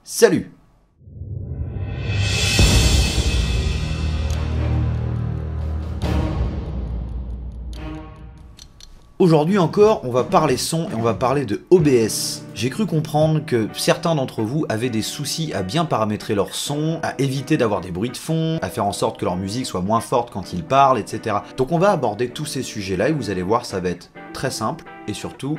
Salut! Aujourd'hui encore, on va parler son et on va parler de OBS. J'ai cru comprendre que certains d'entre vous avaient des soucis à bien paramétrer leur son, à éviter d'avoir des bruits de fond, à faire en sorte que leur musique soit moins forte quand ils parlent, etc. Donc on va aborder tous ces sujets-là et vous allez voir, ça va être très simple et surtout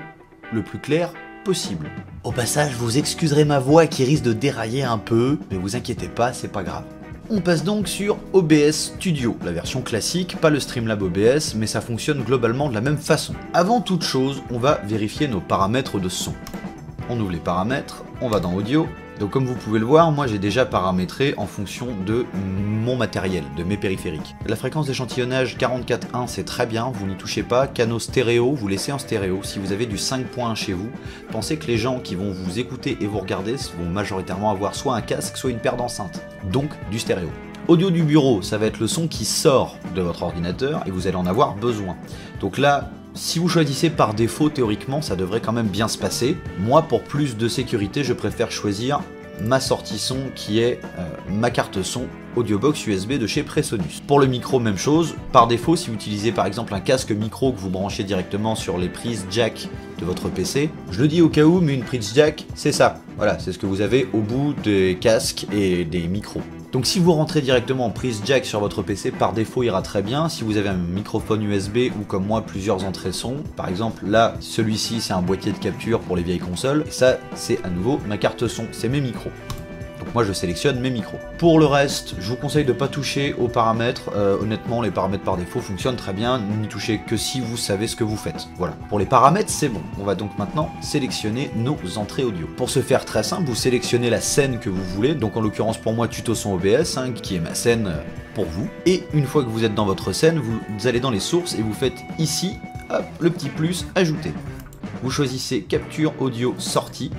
le plus clair possible. Au passage, vous excuserez ma voix qui risque de dérailler un peu, mais vous inquiétez pas, c'est pas grave. On passe donc sur OBS Studio, la version classique, pas le Streamlab OBS, mais ça fonctionne globalement de la même façon. Avant toute chose, on va vérifier nos paramètres de son. On ouvre les paramètres, on va dans Audio. Donc comme vous pouvez le voir, moi j'ai déjà paramétré en fonction de mon matériel, de mes périphériques. La fréquence d'échantillonnage 44.1 c'est très bien, vous n'y touchez pas. Canaux stéréo, vous laissez en stéréo. Si vous avez du 5.1 chez vous, pensez que les gens qui vont vous écouter et vous regarder vont majoritairement avoir soit un casque, soit une paire d'enceintes. Donc du stéréo. Audio du bureau, ça va être le son qui sort de votre ordinateur et vous allez en avoir besoin. Donc là, si vous choisissez par défaut, théoriquement, ça devrait quand même bien se passer. Moi, pour plus de sécurité, je préfère choisir ma sortie son qui est ma carte son Audiobox USB de chez Presonus. Pour le micro, même chose. Par défaut, si vous utilisez par exemple un casque micro que vous branchez directement sur les prises jack de votre PC, je le dis au cas où, mais une prise jack, c'est ça. Voilà, c'est ce que vous avez au bout des casques et des micros. Donc si vous rentrez directement en prise jack sur votre PC, par défaut ira très bien. Si vous avez un microphone USB ou comme moi plusieurs entrées son, par exemple là, celui-ci c'est un boîtier de capture pour les vieilles consoles, et ça c'est à nouveau ma carte son, c'est mes micros. Donc moi je sélectionne mes micros. Pour le reste, je vous conseille de ne pas toucher aux paramètres. Honnêtement, les paramètres par défaut fonctionnent très bien. N'y touchez que si vous savez ce que vous faites. Voilà. Pour les paramètres, c'est bon. On va donc maintenant sélectionner nos entrées audio. Pour ce faire très simple, vous sélectionnez la scène que vous voulez. Donc en l'occurrence pour moi, tuto son OBS, qui est ma scène pour vous. Et une fois que vous êtes dans votre scène, vous allez dans les sources et vous faites ici, hop, le petit plus, ajouter. Vous choisissez capture audio sortie.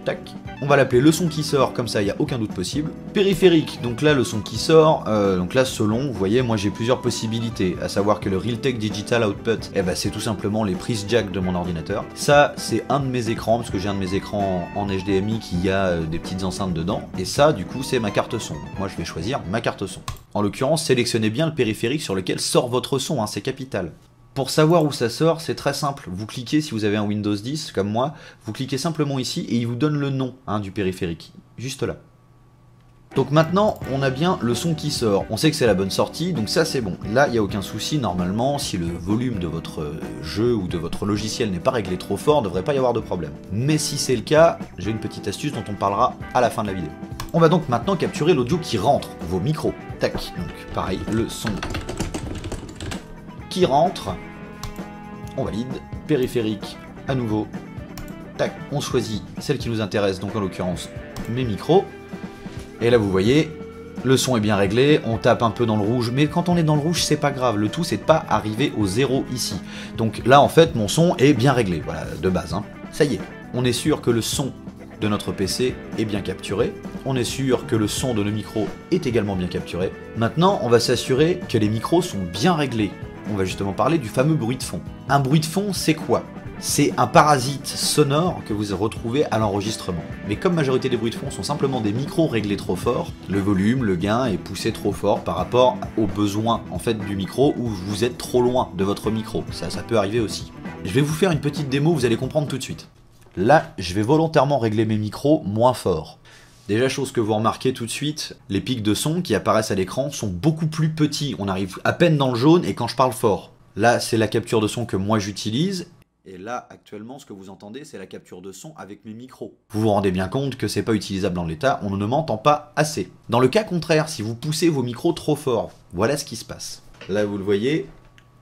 Tac. On va l'appeler le son qui sort, comme ça il n'y a aucun doute possible. Périphérique, donc là le son qui sort, donc là selon, vous voyez, moi j'ai plusieurs possibilités, à savoir que le Realtek Digital Output, c'est tout simplement les prises jack de mon ordinateur. Ça c'est un de mes écrans, parce que j'ai un de mes écrans en HDMI qui a des petites enceintes dedans, et ça du coup c'est ma carte son. Donc moi je vais choisir ma carte son. En l'occurrence, sélectionnez bien le périphérique sur lequel sort votre son, c'est capital. Pour savoir où ça sort, c'est très simple. Vous cliquez, si vous avez un Windows 10 comme moi, vous cliquez simplement ici et il vous donne le nom du périphérique. Juste là. Donc maintenant, on a bien le son qui sort. On sait que c'est la bonne sortie, donc ça c'est bon. Là, il n'y a aucun souci. Normalement, si le volume de votre jeu ou de votre logiciel n'est pas réglé trop fort, il ne devrait pas y avoir de problème. Mais si c'est le cas, j'ai une petite astuce dont on parlera à la fin de la vidéo. On va donc maintenant capturer l'audio qui rentre, vos micros. Tac, donc pareil, le son qui rentre, on valide, périphérique à nouveau, tac, on choisit celle qui nous intéresse, donc en l'occurrence mes micros, et là vous voyez, le son est bien réglé, on tape un peu dans le rouge, mais quand on est dans le rouge c'est pas grave, le tout c'est de pas arriver au zéro ici. Donc là en fait mon son est bien réglé, voilà, de base, ça y est, on est sûr que le son de notre PC est bien capturé, on est sûr que le son de nos micros est également bien capturé. Maintenant on va s'assurer que les micros sont bien réglés. On va justement parler du fameux bruit de fond. Un bruit de fond, c'est quoi? C'est un parasite sonore que vous retrouvez à l'enregistrement. Mais comme majorité des bruits de fond sont simplement des micros réglés trop fort, le volume, le gain est poussé trop fort par rapport aux besoins en fait du micro ou vous êtes trop loin de votre micro. Ça peut arriver aussi. Je vais vous faire une petite démo, vous allez comprendre tout de suite. Là, je vais volontairement régler mes micros moins fort. Déjà, chose que vous remarquez tout de suite, les pics de son qui apparaissent à l'écran sont beaucoup plus petits. On arrive à peine dans le jaune et quand je parle fort. Là, c'est la capture de son que moi j'utilise. Et là, actuellement, ce que vous entendez, c'est la capture de son avec mes micros. Vous vous rendez bien compte que c'est pas utilisable dans l'état, on ne m'entend pas assez. Dans le cas contraire, si vous poussez vos micros trop fort, voilà ce qui se passe. Là, vous le voyez,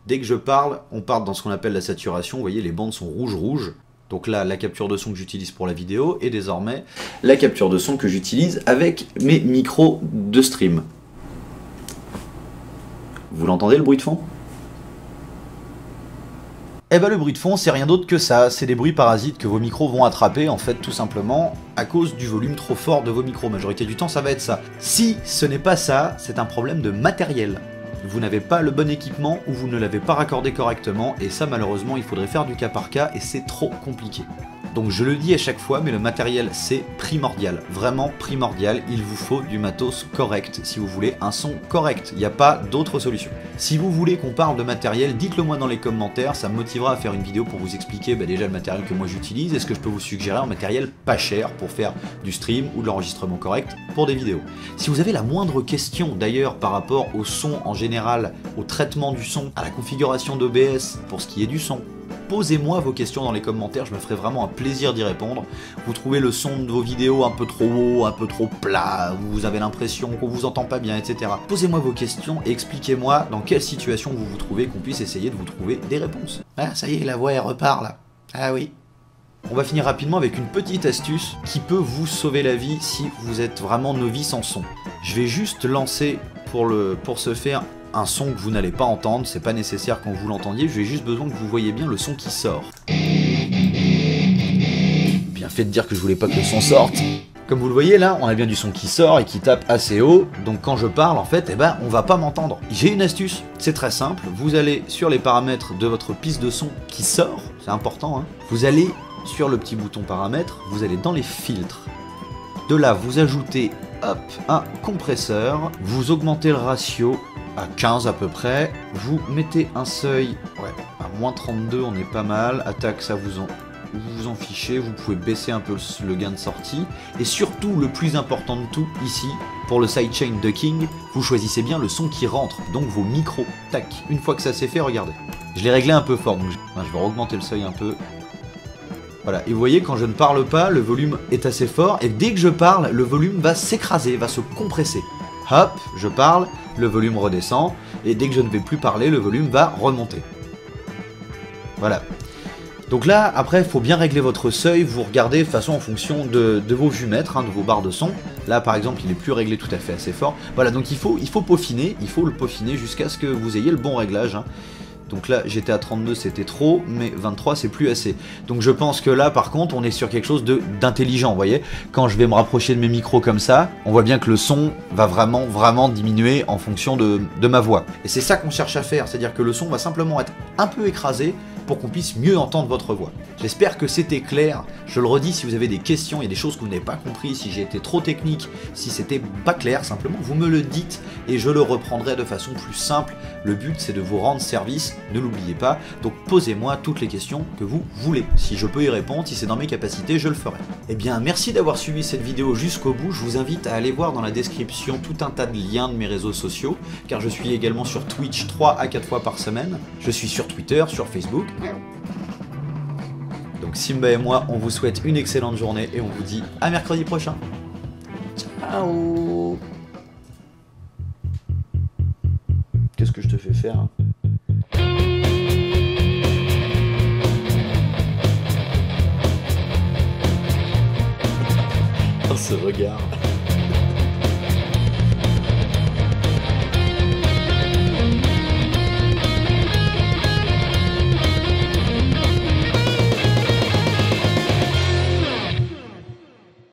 dès que je parle, on part dans ce qu'on appelle la saturation. Vous voyez, les bandes sont rouges. Donc là, la capture de son que j'utilise pour la vidéo, et désormais, la capture de son que j'utilise avec mes micros de stream. Vous l'entendez, le bruit de fond? Eh ben le bruit de fond, c'est rien d'autre que ça, c'est des bruits parasites que vos micros vont attraper, en fait, tout simplement, à cause du volume trop fort de vos micros. Majorité du temps, ça va être ça. Si ce n'est pas ça, c'est un problème de matériel. Vous n'avez pas le bon équipement ou vous ne l'avez pas raccordé correctement, et ça malheureusement il faudrait faire du cas par cas et c'est trop compliqué. Donc je le dis à chaque fois, mais le matériel c'est primordial, vraiment primordial. Il vous faut du matos correct si vous voulez un son correct. Il n'y a pas d'autre solution. Si vous voulez qu'on parle de matériel, dites-le moi dans les commentaires, ça me motivera à faire une vidéo pour vous expliquer déjà le matériel que moi j'utilise et ce que je peux vous suggérer en matériel pas cher pour faire du stream ou de l'enregistrement correct pour des vidéos. Si vous avez la moindre question d'ailleurs par rapport au son en général, au traitement du son, à la configuration d'OBS pour ce qui est du son, posez-moi vos questions dans les commentaires, je me ferai vraiment un plaisir d'y répondre. Vous trouvez le son de vos vidéos un peu trop haut, un peu trop plat, vous avez l'impression qu'on vous entend pas bien, etc. Posez-moi vos questions et expliquez-moi dans quelle situation vous vous trouvez, qu'on puisse essayer de vous trouver des réponses. Ah, ça y est, la voix elle repart là. Ah oui. On va finir rapidement avec une petite astuce qui peut vous sauver la vie si vous êtes vraiment novice en son. Je vais juste lancer pour ce faire un son que vous n'allez pas entendre, c'est pas nécessaire quand vous l'entendiez, j'ai juste besoin que vous voyez bien le son qui sort. Bien fait de dire que je voulais pas que le son sorte. Comme vous le voyez là, on a bien du son qui sort et qui tape assez haut, donc quand je parle en fait, on va pas m'entendre. J'ai une astuce, c'est très simple, vous allez sur les paramètres de votre piste de son qui sort, c'est important, hein. Vous allez sur le petit bouton paramètres, vous allez dans les filtres. De là, vous ajoutez hop, un compresseur, vous augmentez le ratio à 15 à peu près, vous mettez un seuil à moins 32, on est pas mal, attaque ça vous en fichez, vous pouvez baisser un peu le gain de sortie, et surtout le plus important de tout ici, pour le sidechain ducking, vous choisissez bien le son qui rentre, donc vos micros, tac, une fois que ça c'est fait, regardez. Je l'ai réglé un peu fort, donc je vais augmenter le seuil un peu. Voilà, et vous voyez, quand je ne parle pas, le volume est assez fort, et dès que je parle, le volume va s'écraser, va se compresser. Hop, je parle, le volume redescend, et dès que je ne vais plus parler, le volume va remonter. Voilà. Donc là, après, il faut bien régler votre seuil, vous regardez de façon en fonction de vos vumètres, hein, de vos barres de son. Là, par exemple, il est plus réglé tout à fait assez fort. Voilà, donc il faut peaufiner, il faut le peaufiner jusqu'à ce que vous ayez le bon réglage, hein. Donc là, j'étais à 32, c'était trop, mais 23, c'est plus assez. Donc je pense que là, par contre, on est sur quelque chose d'intelligent, vous voyez. Quand je vais me rapprocher de mes micros comme ça, on voit bien que le son va vraiment diminuer en fonction de ma voix. Et c'est ça qu'on cherche à faire, c'est-à-dire que le son va simplement être un peu écrasé pour qu'on puisse mieux entendre votre voix. J'espère que c'était clair. Je le redis, si vous avez des questions, il y a des choses que vous n'avez pas compris, si j'ai été trop technique, si c'était pas clair, simplement vous me le dites et je le reprendrai de façon plus simple. Le but c'est de vous rendre service, ne l'oubliez pas. Donc posez-moi toutes les questions que vous voulez. Si je peux y répondre, si c'est dans mes capacités, je le ferai. Eh bien, merci d'avoir suivi cette vidéo jusqu'au bout. Je vous invite à aller voir dans la description tout un tas de liens de mes réseaux sociaux, car je suis également sur Twitch 3 à 4 fois par semaine. Je suis sur Twitter, sur Facebook. Donc Simba et moi, on vous souhaite une excellente journée et on vous dit à mercredi prochain. Ciao. Qu'est-ce que je te fais faire, hein? Oh, ce regard.